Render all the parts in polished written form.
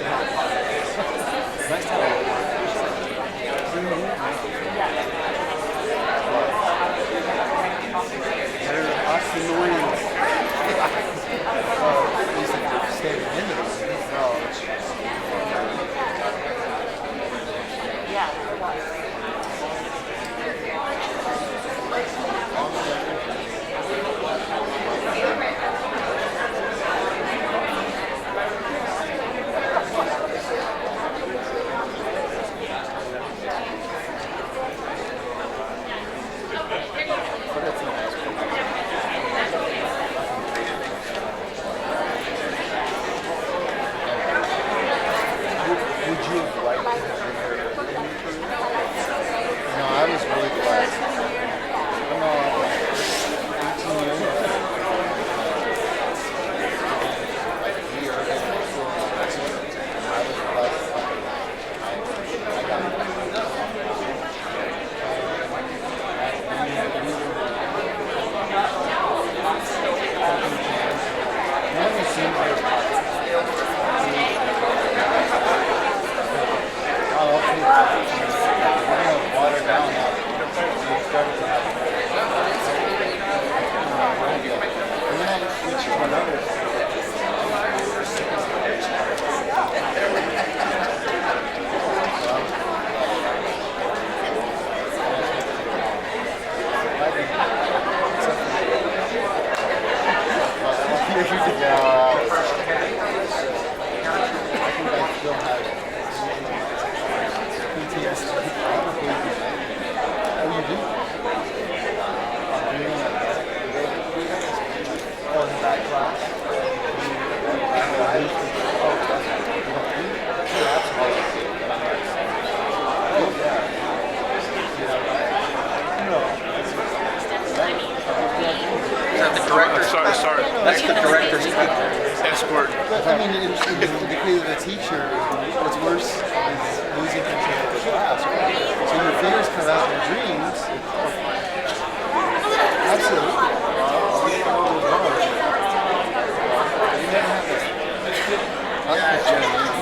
Nice to have you. They're us annoying. At least if they're standing in the That's the director's escort. I mean, in the case of a teacher, what's worse is losing control of the class, right? So your fears come out in dreams. Absolutely. You never have this. Not the generally.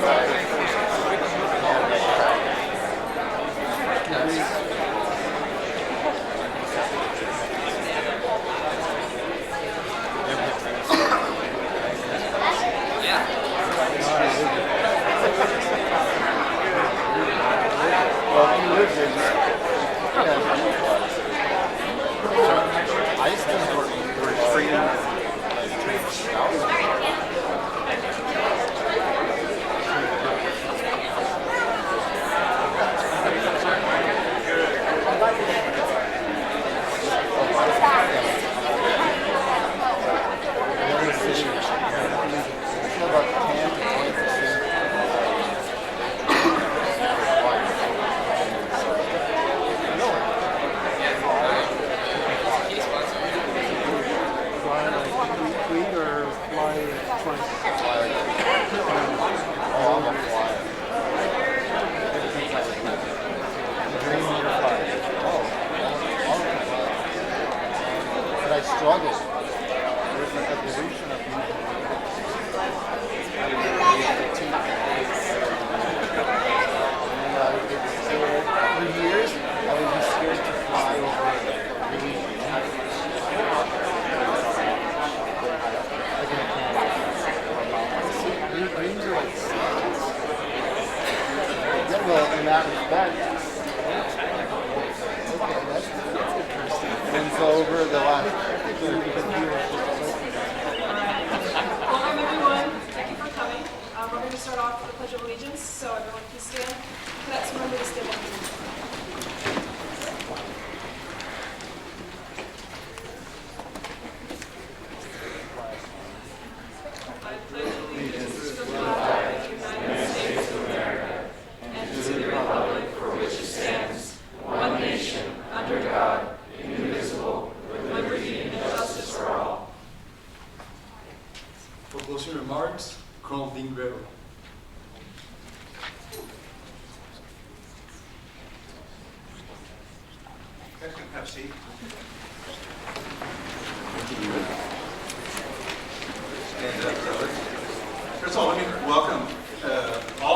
First of all, let me welcome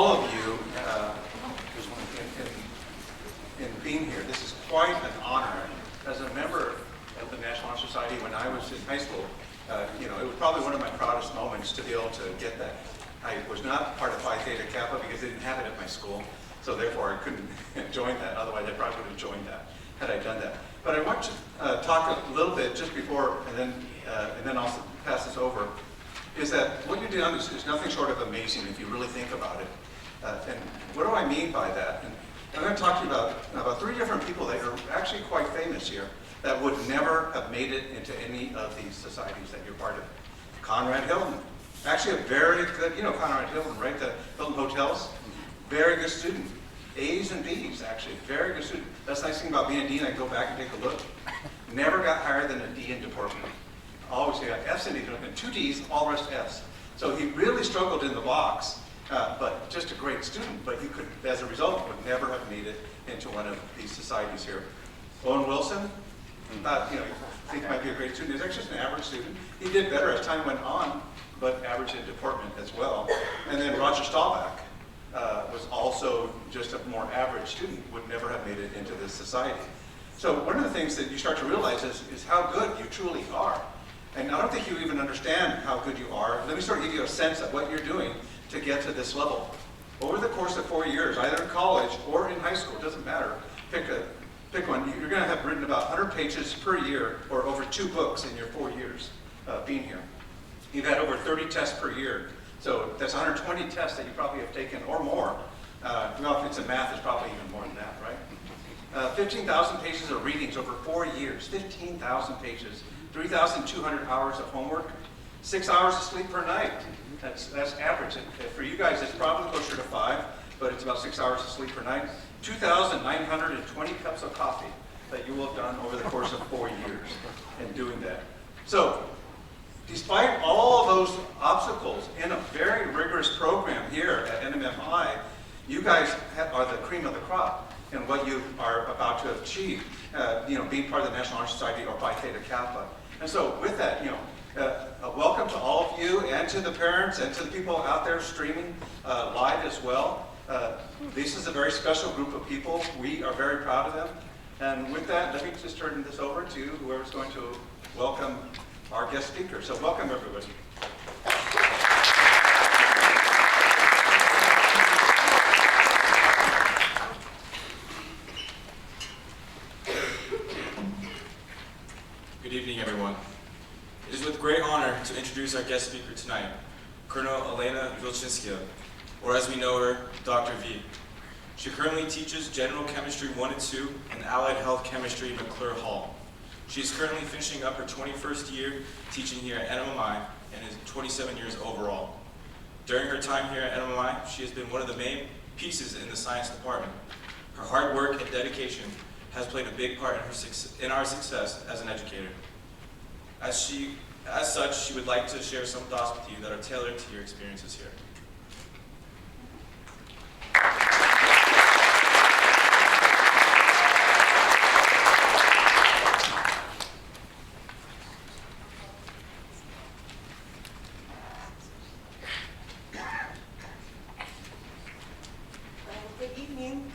all of you in being here. This is quite an honor. As a member of the National Honor Society when I was in high school, it was probably one of my proudest moments to be able to get that. I was not part of Phi Theta Kappa because they didn't have it at my school, so therefore I couldn't join that. Otherwise, I probably would have joined that had I done that. But I want to talk a little bit just before, and then I'll pass this over. Is that what you're doing is nothing short of amazing if you really think about it. And what do I mean by that? And I'm going to talk to you about 3 different people that are actually quite famous here that would never have made it into any of these societies that you're part of. Conrad Hilton. Actually a very good, Conrad Hilton, right? The Hilton Hotels. Very good student. A's and B's, actually. Very good student. That's the nice thing about being a dean. I can go back and take a look. Never got higher than a D in deportment. Always got F's in deportment. 2 D's, all rest F's. So he really struggled in the box, but just a great student. But he could, as a result, would never have made it into one of these societies here. Owen Wilson, you think he might be a great student. He's actually just an average student. He did better as time went on, but average in deportment as well. And then Roger Staubach was also just a more average student, would never have made it into this society. So one of the things that you start to realize is how good you truly are. And I don't think you even understand how good you are. Let me sort of give you a sense of what you're doing to get to this level. Over the course of 4 years, either in college or in high school, it doesn't matter, pick one. You're going to have written about 100 pages per year or over 2 books in your 4 years being here. You've had over 30 tests per year. So that's 120 tests that you probably have taken or more. Well, if it's in math, it's probably even more than that, right? 15,000 pages of readings over 4 years. 15,000 pages. 3,200 hours of homework. 6 hours of sleep per night. That's average. And for you guys, it's probably closer to 5, but it's about 6 hours of sleep per night. 2,920 cups of coffee that you will have done over the course of 4 years in doing that. So, despite all those obstacles in a very rigorous program here at NMMI, you guys are the cream of the crop in what you are about to achieve, being part of the National Honor Society or Phi Theta Kappa. And so with that, welcome to all of you and to the parents and to the people out there streaming live as well. This is a very special group of people. We are very proud of them. And with that, let me just turn this over to whoever's going to welcome our guest speaker. So welcome, everybody. Good evening, everyone. It is with great honor to introduce our guest speaker tonight, Colonel Elena Vilchinskia, or as we know her, Dr. V. She currently teaches General Chemistry 1 and 2 and Allied Health Chemistry at McClure Hall. She is currently finishing up her 21st year teaching here at NMMI and is 27 years overall. During her time here at NMMI, she has been one of the main pieces in the science department. Her hard work and dedication has played a big part in our success as an educator. As such, she would like to share some thoughts with you that are tailored to your experiences here. Good evening.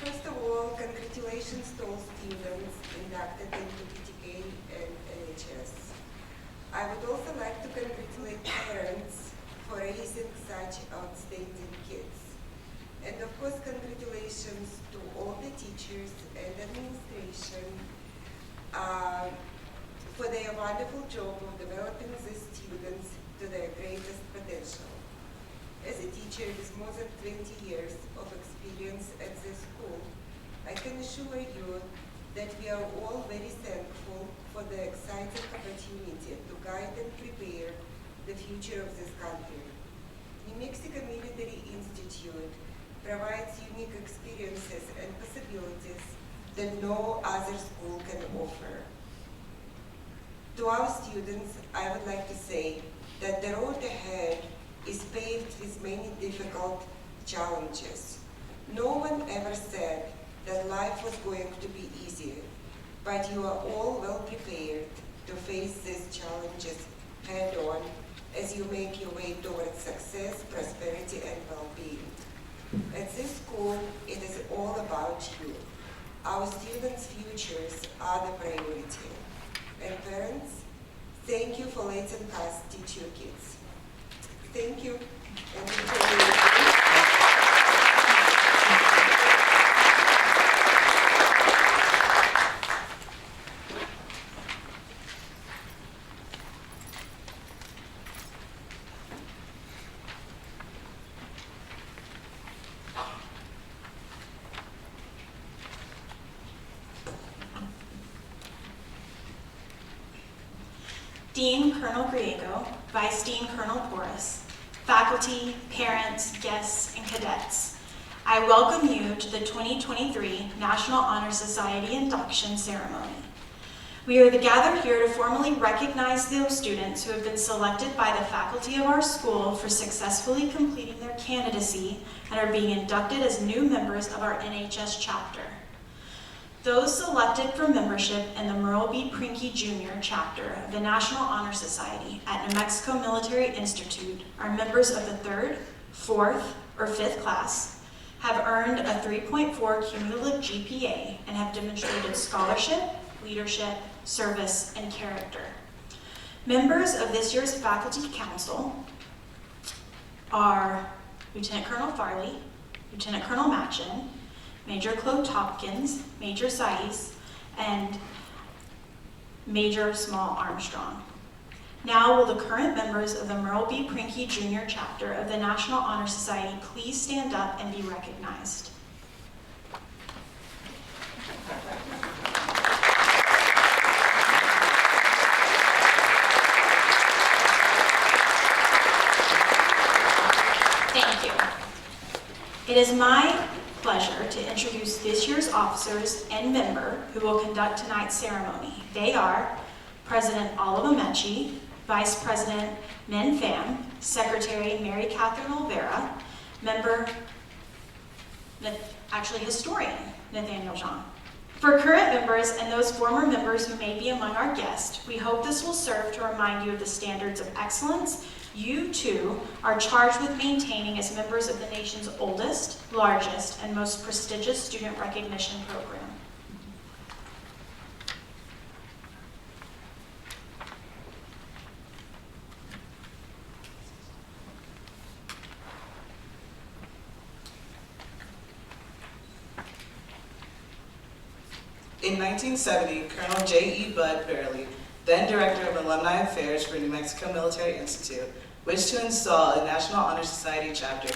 First of all, congratulations to all students inducted into PTK and NHS. I would also like to congratulate parents for raising such outstanding kids. And of course, congratulations to all the teachers and administration for their wonderful job of developing these students to their greatest potential. As a teacher with more than 20 years of experience at this school, I can assure you that we are all very thankful for the exciting opportunity to guide and prepare the future of this country. New Mexico Military Institute provides unique experiences and possibilities that no other school can offer. To our students, I would like to say that the road ahead is paved with many difficult challenges. No one ever said that life was going to be easy, but you are all well prepared to face these challenges head on as you make your way towards success, prosperity, well-being. At this school, it is all about you. Our students' futures are the priority. And parents, thank you for letting us teach your kids. Thank you. And Dean Colonel Griego, Vice Dean Colonel Porras, faculty, parents, guests, and cadets, I welcome you to the 2023 National Honor Society Induction Ceremony. We are gathered here to formally recognize those students who have been selected by the faculty of our school for successfully completing their candidacy and are being inducted as new members of our NHS chapter. Those selected for membership in the Merle B. Prinky Jr. chapter of the National Honor Society at New Mexico Military Institute are members of the 3rd, 4th, or 5th class, have earned a 3.4 cumulative GPA, and have demonstrated scholarship, leadership, service, and character. Members of this year's Faculty Council are Lieutenant Colonel Farley, Lieutenant Colonel Matchin, Major Claude Tompkins, Major Saiz, and Major Small Armstrong. Now will the current members of the Merle B. Prinky Jr. chapter of the National Honor Society please stand up and be recognized. Thank you. It is my pleasure to introduce this year's officers and member who will conduct tonight's ceremony. They are President Oliver Mechie, Vice President Min Pham, Secretary Mary Catherine Olvera, member, historian Nathaniel Jean. For current members and those former members who may be among our guests, we hope this will serve to remind you of the standards of excellence you too are charged with maintaining as members of the nation's oldest, largest, and most prestigious student recognition program. In 1970, Colonel J.E. Bud Barely, then Director of Alumni Affairs for New Mexico Military Institute, wished to install a National Honor Society chapter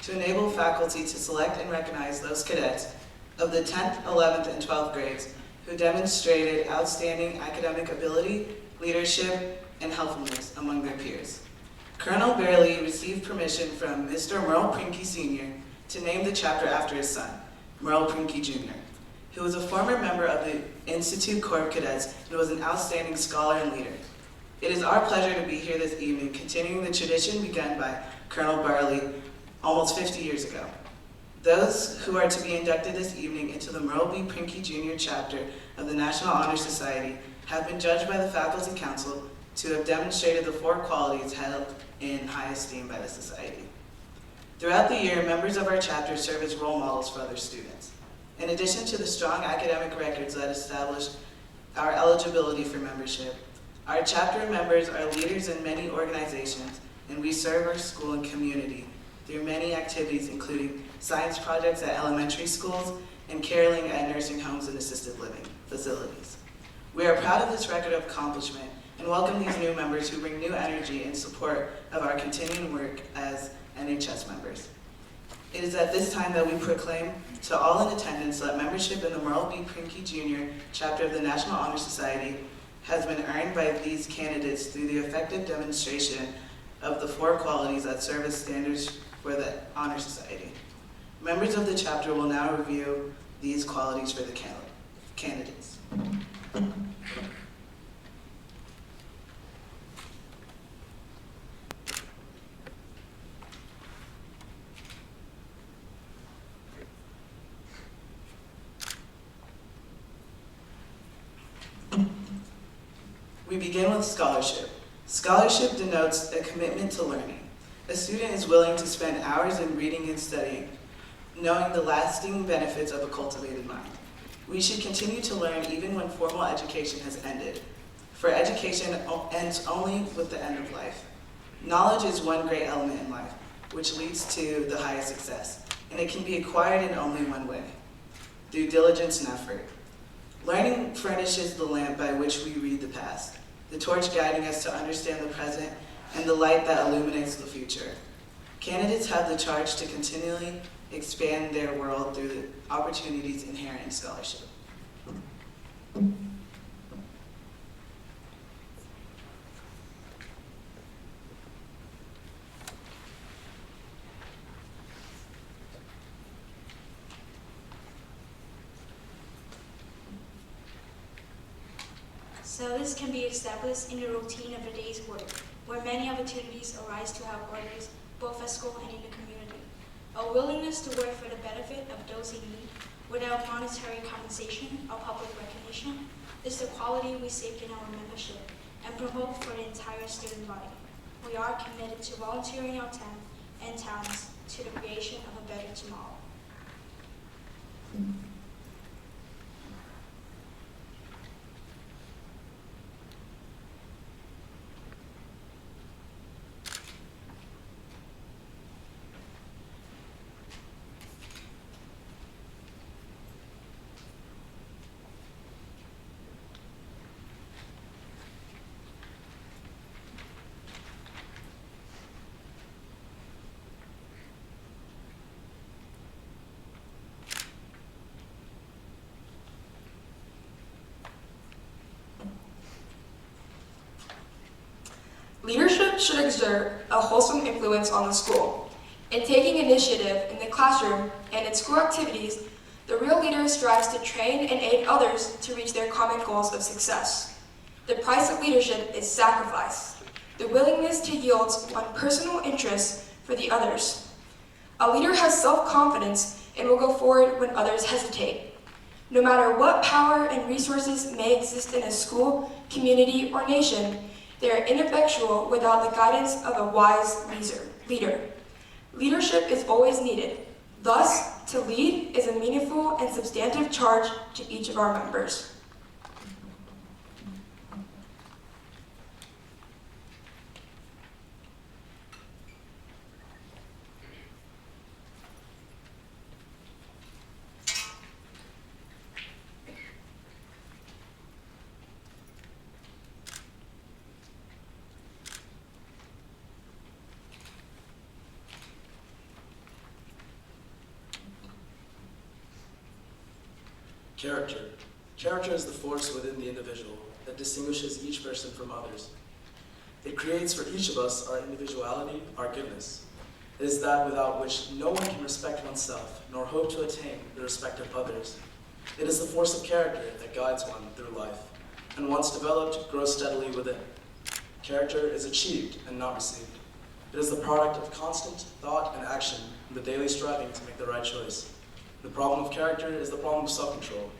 to enable faculty to select and recognize those cadets of the 10th, 11th, and 12th grades who demonstrated outstanding academic ability, leadership, and helpfulness among their peers. Colonel Barely received permission from Mr. Merle Prinky Sr. to name the chapter after his son, Merle Prinky Jr., who was a former member of the Institute Corps of Cadets and was an outstanding scholar and leader. It is our pleasure to be here this evening, continuing the tradition begun by Colonel Barley almost 50 years ago. Those who are to be inducted this evening into the Merle B. Prinky Jr. chapter of the National Honor Society have been judged by the Faculty Council to have demonstrated the 4 qualities held in high esteem by the Society. Throughout the year, members of our chapter serve as role models for other students. In addition to the strong academic records that establish our eligibility for membership, our chapter members are leaders in many organizations, and we serve our school and community through many activities, including science projects at elementary schools and caroling at nursing homes and assisted living facilities. We are proud of this record of accomplishment and welcome these new members who bring new energy in support of our continuing work as NHS members. It is at this time that we proclaim to all in attendance that membership in the Merle B. Prinky Jr. chapter of the National Honor Society has been earned by these candidates through the effective demonstration of the 4 qualities that serve as standards for the Honor Society. Members of the chapter will now review these qualities for the candidates. We begin with scholarship. Scholarship denotes a commitment to learning. A student is willing to spend hours in reading and studying, knowing the lasting benefits of a cultivated mind. We should continue to learn even when formal education has ended, for education ends only with the end of life. Knowledge is one great element in life, which leads to the highest success, and it can be acquired in only one way, through diligence and effort. Learning furnishes the lamp by which we read the past, the torch guiding us to understand the present, and the light that illuminates the future. Candidates have the charge to continually expand their world through the opportunities inherent in scholarship. So this can be established in the routine of a day's work, where many opportunities arise to help others, both at school and in the community. A willingness to work for the benefit of those in need, without monetary compensation or public recognition, is the quality we seek in our membership and promote for the entire student body. We are committed to volunteering our time and talents to the creation of a better tomorrow. Leadership should exert a wholesome influence on the school. In taking initiative in the classroom and in school activities, the real leader strives to train and aid others to reach their common goals of success. The price of leadership is sacrifice, the willingness to yield one's personal interests for the others. A leader has self-confidence and will go forward when others hesitate. No matter what power and resources may exist in a school, community, or nation, they are ineffectual without the guidance of a wise leader. Leadership is always needed. Thus, to lead is a meaningful and substantive charge to each of our members. Character. Character is the force within the individual that distinguishes each person from others. It creates for each of us our individuality, our goodness. It is that without which no one can respect oneself, nor hope to attain the respect of others. It is the force of character that guides one through life, and once developed, grows steadily within. Character is achieved and not received. It is the product of constant thought and action, and the daily striving to make the right choice. The problem of character is the problem of self-control.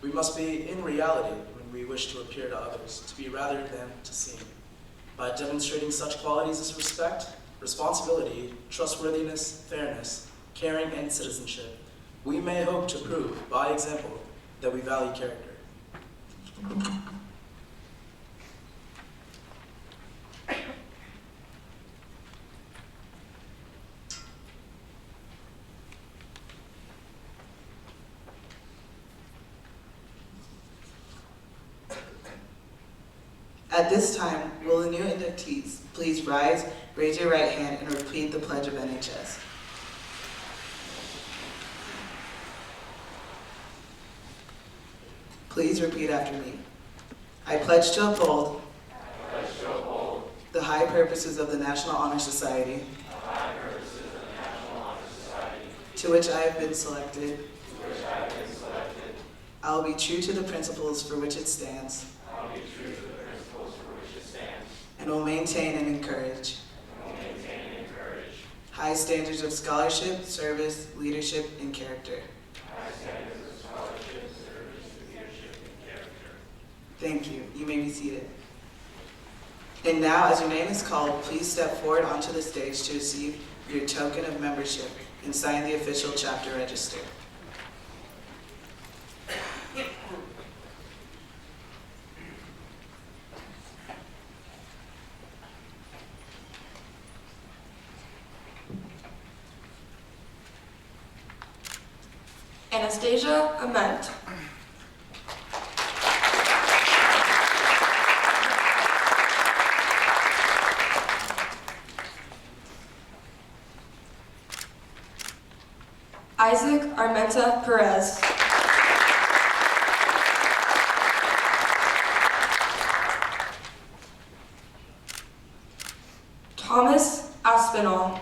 We must be in reality when we wish to appear to others, to be rather than to seem. By demonstrating such qualities as respect, responsibility, trustworthiness, fairness, caring, and citizenship, we may hope to prove, by example, that we value character. At this time, will the new inductees please rise, raise your right hand, and repeat the Pledge of NHS. Please repeat after me. I pledge to uphold the high purposes of the National Honor Society, to which I have been selected. I will be true to the principles for which it stands, and will maintain and encourage high standards of scholarship, service, leadership, and character. Thank you. You may be seated. And now, as your name is called, please step forward onto the stage to receive your token of membership and sign the official chapter register. Anastasia Ament. Isaac Armenta Perez. Thomas Aspinall.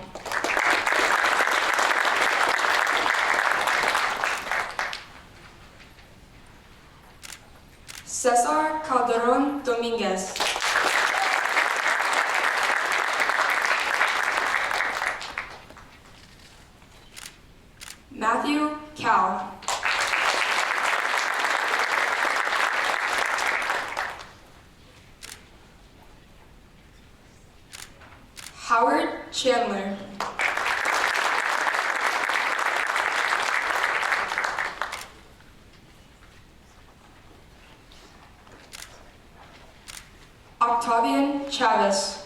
Cesar Calderon Dominguez. Matthew Cal. Howard Chandler. Octavian Chavez.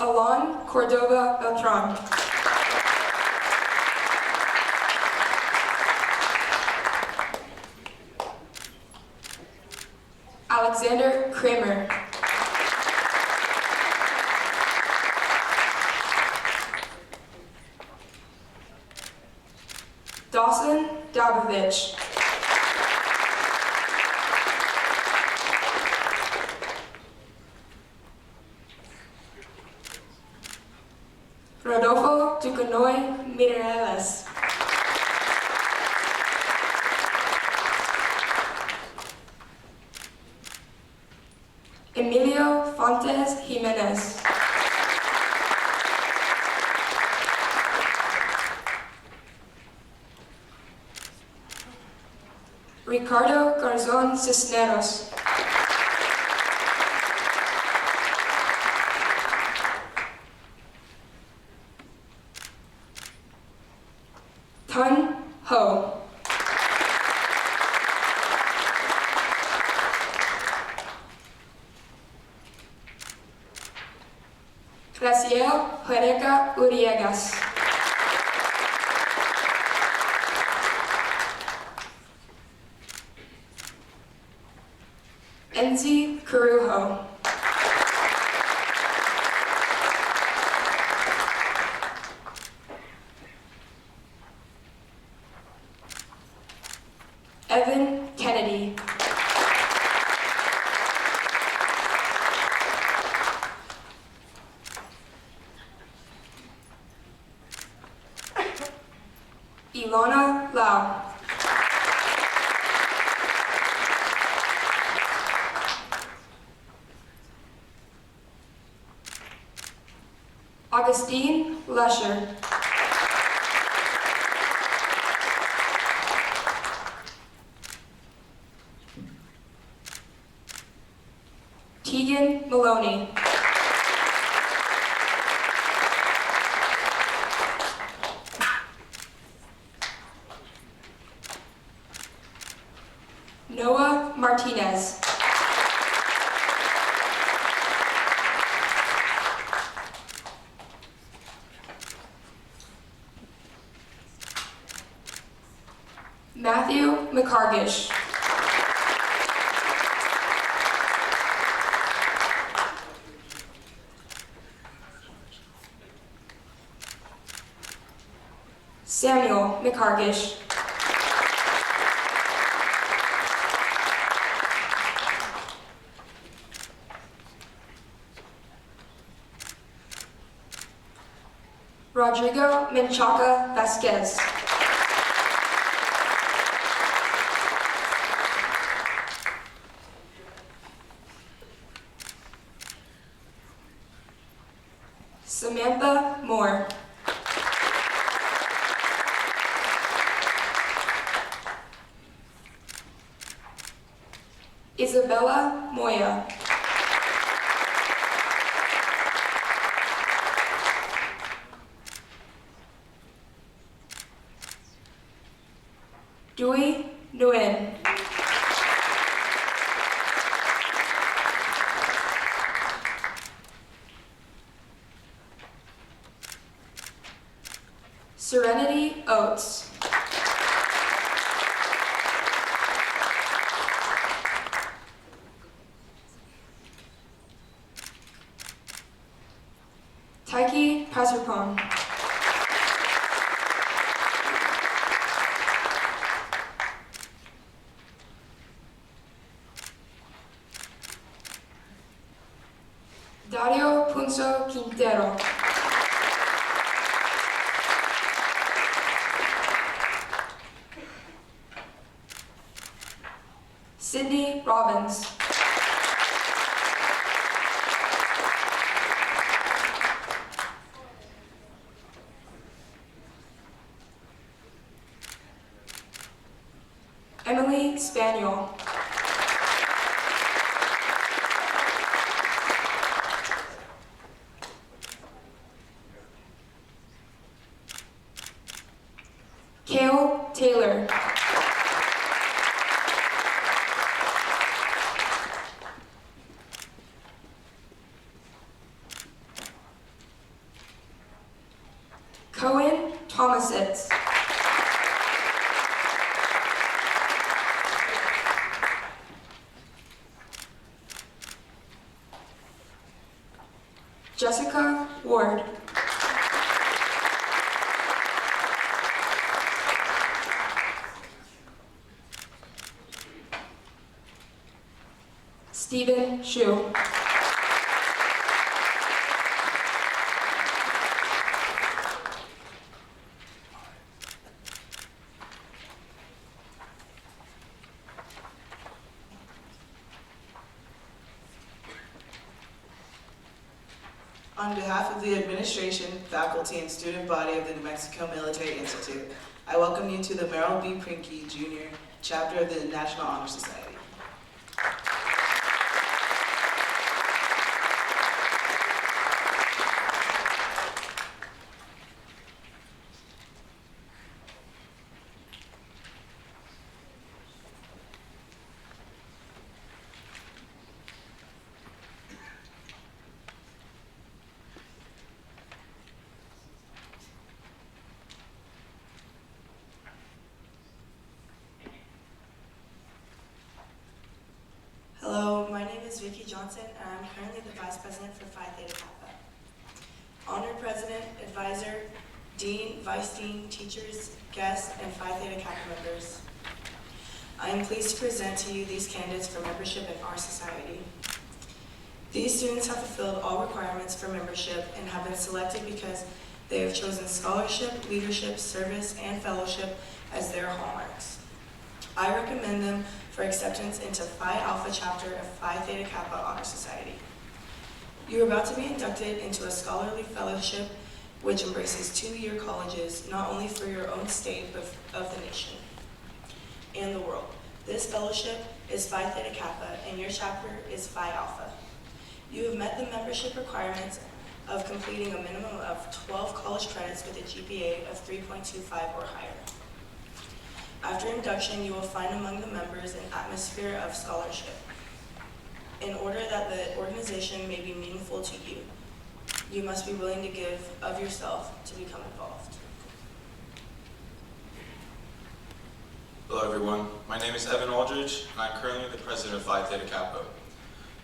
Alon Cordova Beltran. Alexander Kramer. Dawson Dabovich. Rodolfo Ducanoy Mireles. Emilio Fontes Jimenez. Ricardo Garzon Cisneros. Tun Ho. Graciela Juereca Uriegas. Enzi Carujo. Evan Kennedy. Ilona Lau. Augustine Lesher. Tegan Maloney. Noah Martinez. Matthew McCargish. Samuel McCargish. Rodrigo Menchaca Vasquez. Samantha Moore. Isabella Moya. Dewey Nguyen. Serenity Oates. Taiki Pasupong. Dario Punzo Quintero. Sydney Robbins. Emily Spaniel. Kale Taylor. Cohen Thomasitz. Jessica Ward. Stephen Shu. On behalf of the administration, faculty, and student body of the New Mexico Military Institute, I welcome you to the Merrill B. Prinke Jr. chapter of the National Honor Society. Hello, my name is Vicki Johnson, and I'm currently the Vice President for Phi Theta Kappa. Honored President, Advisor, Dean, Vice Dean, teachers, guests, and Phi Theta Kappa members. I am pleased to present to you these candidates for membership in our society. These students have fulfilled all requirements for membership and have been selected because they have chosen scholarship, leadership, service, and fellowship as their hallmarks. I recommend them for acceptance into Phi Alpha chapter of Phi Theta Kappa Honor Society. You are about to be inducted into a scholarly fellowship which embraces 2-year colleges, not only for your own state, but of the nation and the world. This fellowship is Phi Theta Kappa, and your chapter is Phi Alpha. You have met the membership requirements of completing a minimum of 12 college credits with a GPA of 3.25 or higher. After induction, you will find among the members an atmosphere of scholarship. In order that the organization may be meaningful to you, you must be willing to give of yourself to become involved. Hello everyone, my name is Evan Aldridge, and I'm currently the president of Phi Theta Kappa.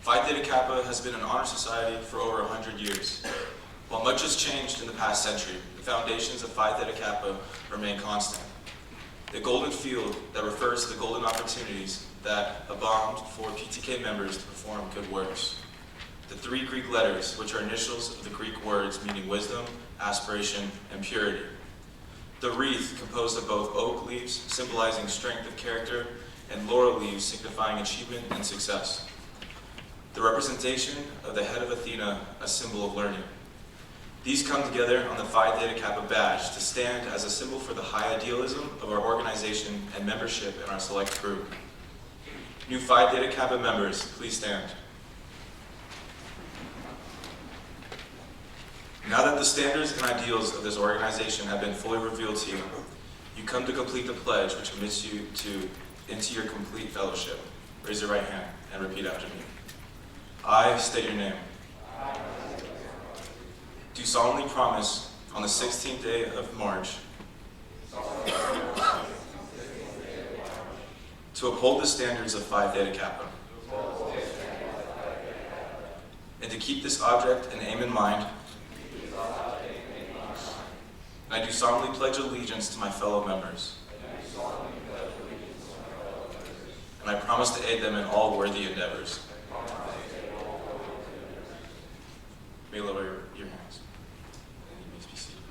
Phi Theta Kappa has been an honor society for over 100 years. While much has changed in the past century, the foundations of Phi Theta Kappa remain constant. The golden field that refers to the golden opportunities that abound for PTK members to perform good works. The 3 Greek letters, which are initials of the Greek words meaning wisdom, aspiration, and purity. The wreath, composed of both oak leaves, symbolizing strength of character, and laurel leaves, signifying achievement and success. The representation of the head of Athena, a symbol of learning. These come together on the Phi Theta Kappa badge to stand as a symbol for the high idealism of our organization and membership in our select group. New Phi Theta Kappa members, please stand. Now that the standards and ideals of this organization have been fully revealed to you, you come to complete the pledge which admits you into your complete fellowship. Raise your right hand and repeat after me. I state your name. Do solemnly promise on the 16th day of March to uphold the standards of Phi Theta Kappa and to keep this object and aim in mind. And I do solemnly pledge allegiance to my fellow members. And I promise to aid them in all worthy endeavors. May you lower your hands. And you may be seated.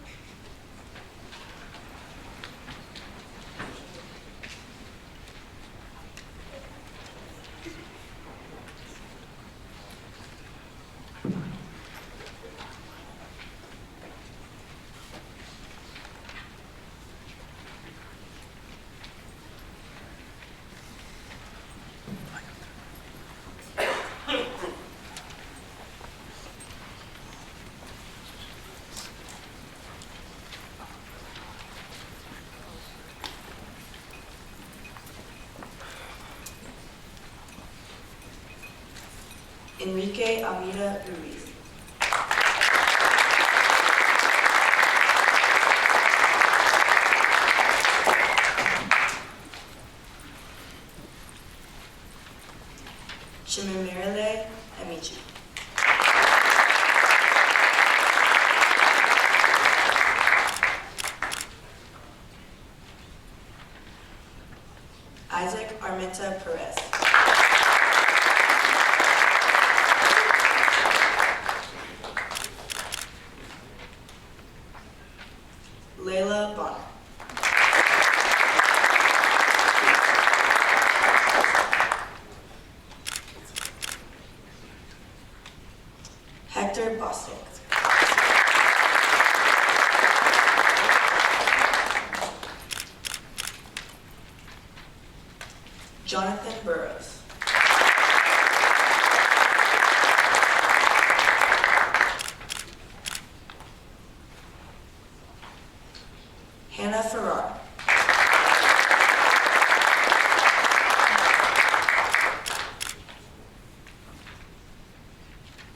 Enrique Almeida Ruiz. Chimimirele Amici. Isaac Armenta Perez. Layla Bonner. Hector Bostic. Jonathan Burrows. Hannah Farrar.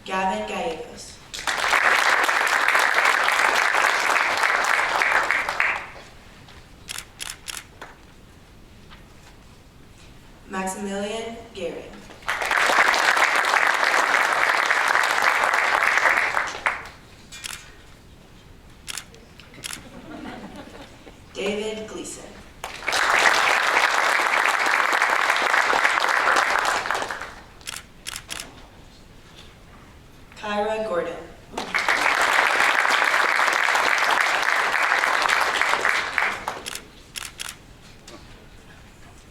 Gavin Gallegos. Maximilian Gary. David Gleason. Kyra Gordon.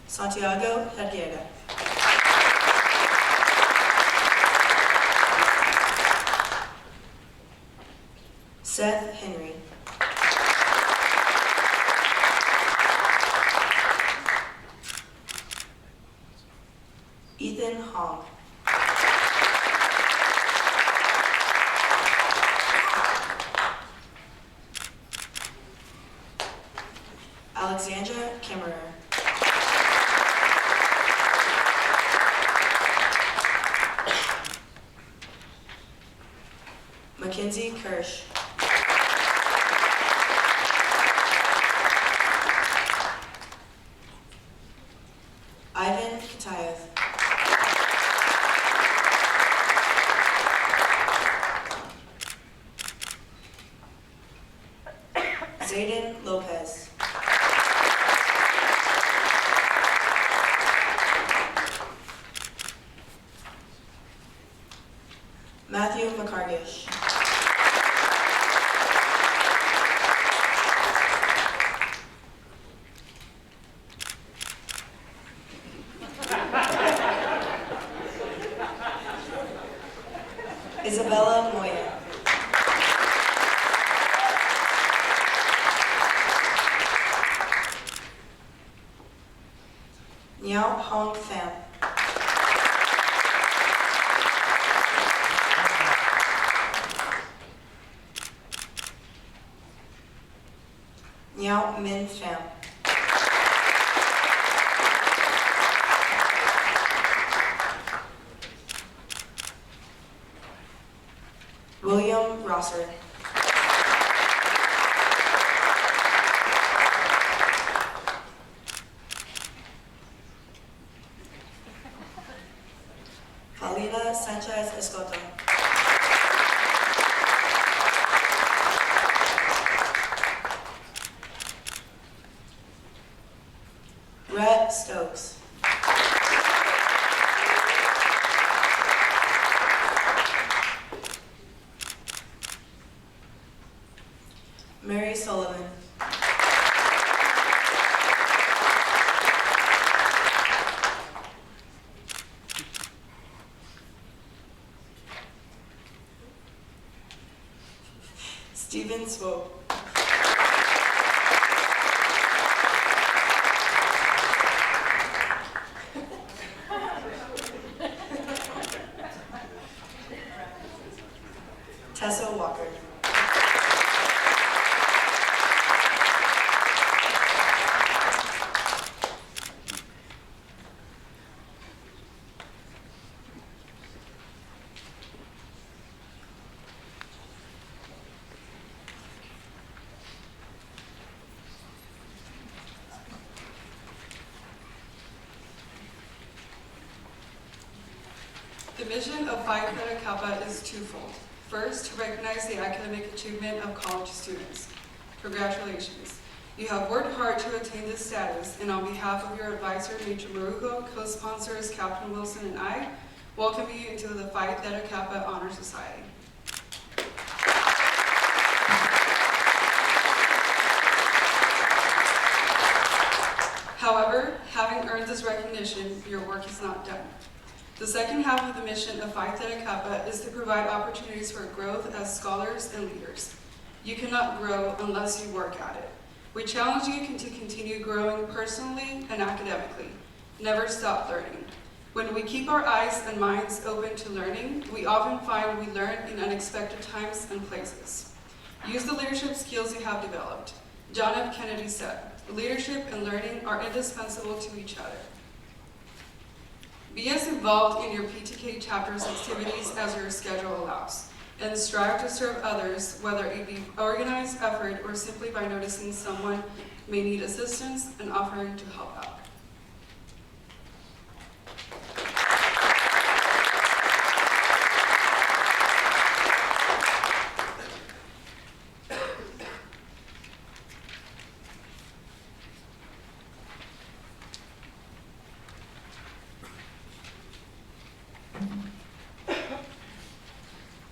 Santiago Hedgera. Seth Henry. Ethan Hong. Alexandra Kimmerer. Mackenzie Kirsch. Ivan Katayev. Zayden Lopez. Matthew McCargish. Isabella Moya. Nyao Hong Pham. Tao Min Pham. William Rosser. Paulina Sanchez Escoto. Rhett Stokes. Mary Sullivan. Stephen Swope. Tessa Walker. The mission of Phi Theta Kappa is twofold. First, to recognize the academic achievement of college students. Congratulations. You have worked hard to attain this status, and on behalf of your advisor, Major Marujo, co-sponsors Captain Wilson and I, welcome you into the Phi Theta Kappa Honor Society. However, having earned this recognition, your work is not done. The second half of the mission of Phi Theta Kappa is to provide opportunities for growth as scholars and leaders. You cannot grow unless you work at it. We challenge you to continue growing personally and academically. Never stop learning. When we keep our eyes and minds open to learning, we often find we learn in unexpected times and places. Use the leadership skills you have developed. John F. Kennedy said, "Leadership and learning are indispensable to each other." Be as involved in your PTK chapter's activities as your schedule allows, and strive to serve others, whether it be organized effort or simply by noticing someone may need assistance and offering to help out.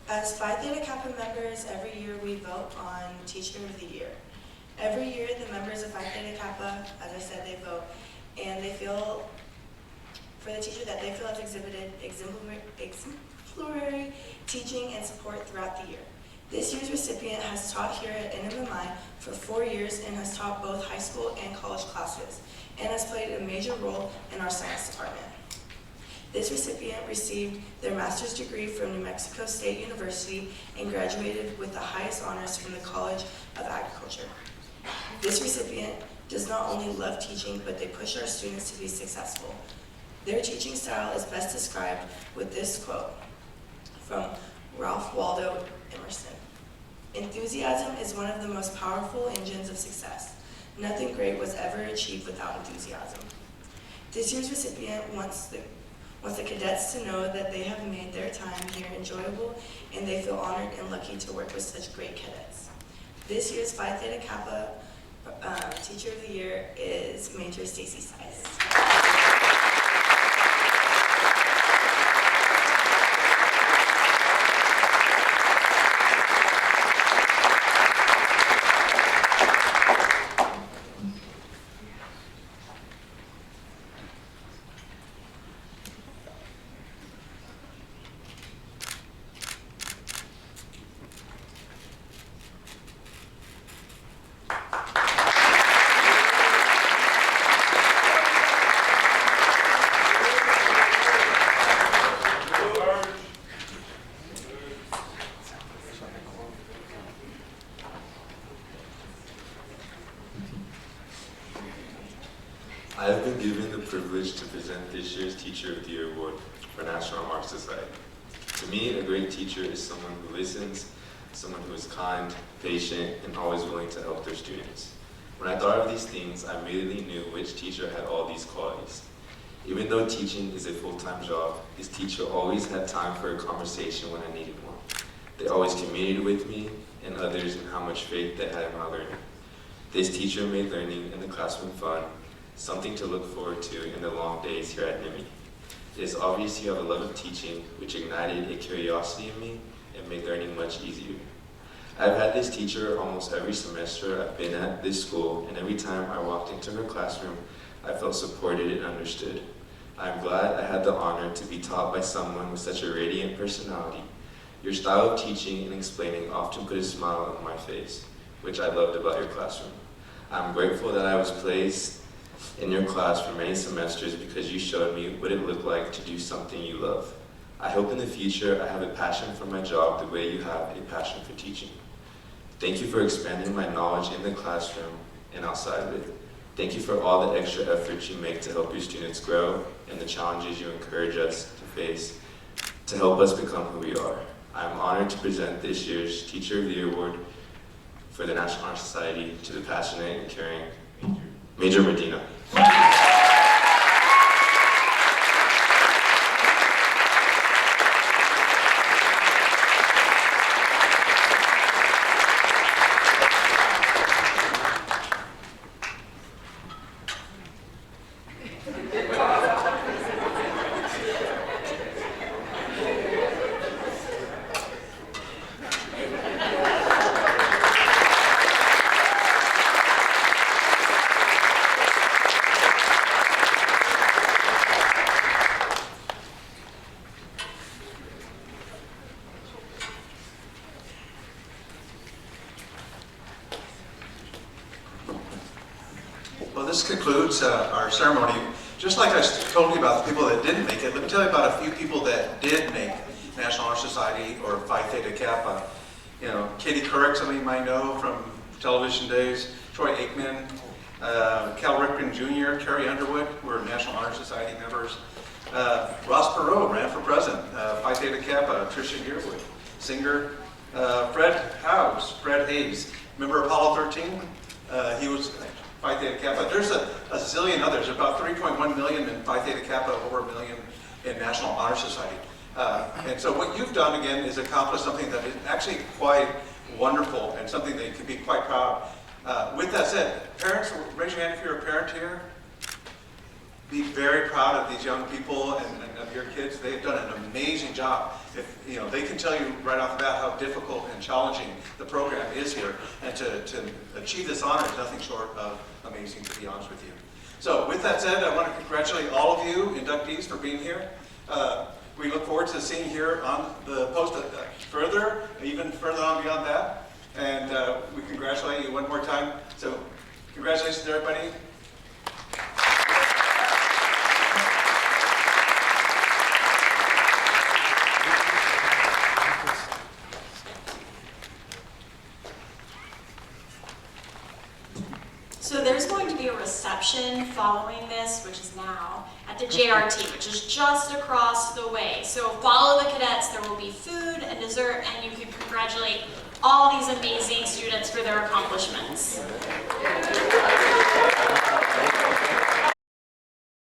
As Phi Theta Kappa members, every year we vote on Teacher of the Year. Every year the members of Phi Theta Kappa, as I said, they vote, and they feel for the teacher that they feel has exhibited exemplary teaching and support throughout the year. This year's recipient has taught here at NMMI for 4 years and has taught both high school and college classes, and has played a major role in our science department. This recipient received their master's degree from New Mexico State University and graduated with the highest honors from the College of Agriculture. This recipient does not only love teaching, but they push our students to be successful. Their teaching style is best described with this quote from Ralph Waldo Emerson. "Enthusiasm is one of the most powerful engines of success. Nothing great was ever achieved without enthusiasm." This year's recipient wants the cadets to know that they have made their time here enjoyable, and they feel honored and lucky to work with such great cadets. This year's Phi Theta Kappa Teacher of the Year is Major Stacy Size. privilege to present this year's Teacher of the Year Award for National Honor Society. To me, a great teacher is someone who listens, someone who is kind, patient, and always willing to help their students. When I thought of these things, I immediately knew which teacher had all these qualities. Even though teaching is a full-time job, this teacher always had time for a conversation when I needed one. They always communicated with me and others in how much faith they had in my learning. This teacher made learning in the classroom fun, something to look forward to in the long days here at NIMI. It is obvious you have a love of teaching, which ignited a curiosity in me and made learning much easier. I've had this teacher almost every semester I've been at this school, and every time I walked into her classroom, I felt supported and understood. I'm glad I had the honor to be taught by someone with such a radiant personality. Your style of teaching and explaining often put a smile on my face, which I loved about your classroom. I'm grateful that I was placed in your class for many semesters because you showed me what it looked like to do something you love. I hope in the future I have a passion for my job the way you have a passion for teaching. Thank you for expanding my knowledge in the classroom and outside of it. Thank you for all the extra efforts you make to help your students grow and the challenges you encourage us to face to help us become who we are. I'm honored to present this year's Teacher of the Year Award for the National Honor Society to the passionate and caring Major Medina. Well, this concludes our ceremony. Just like I told you about the people that didn't make it, let me tell you about a few people that did make National Honor Society or Phi Theta Kappa. You know, Katie Couric, some of you might know from television days, Troy Aikman, Cal Ripken Jr., Carrie Underwood were National Honor Society members. Ross Perot ran for president, Phi Theta Kappa, Tricia Yearwood, singer. Fred Hayes, remember Apollo 13? He was Phi Theta Kappa. There's a zillion others, about 3.1 million in Phi Theta Kappa, over 1 million in National Honor Society. And so what you've done again is accomplish something that is actually quite wonderful and something that you can be quite proud of. With that said, parents, raise your hand if you're a parent here. Be very proud of these young people and of your kids. They've done an amazing job. If, you know, they can tell you right off the bat how difficult and challenging the program is here, and to achieve this honor is nothing short of amazing, to be honest with you. So with that said, I want to congratulate all of you inductees for being here. We look forward to seeing you here on the post even further on beyond that. And we congratulate you one more time. So congratulations to everybody. So there's going to be a reception following this, which is now, at the JRT, which is just across the way. So follow the cadets, there will be food and dessert, and you can congratulate all these amazing students for their accomplishments.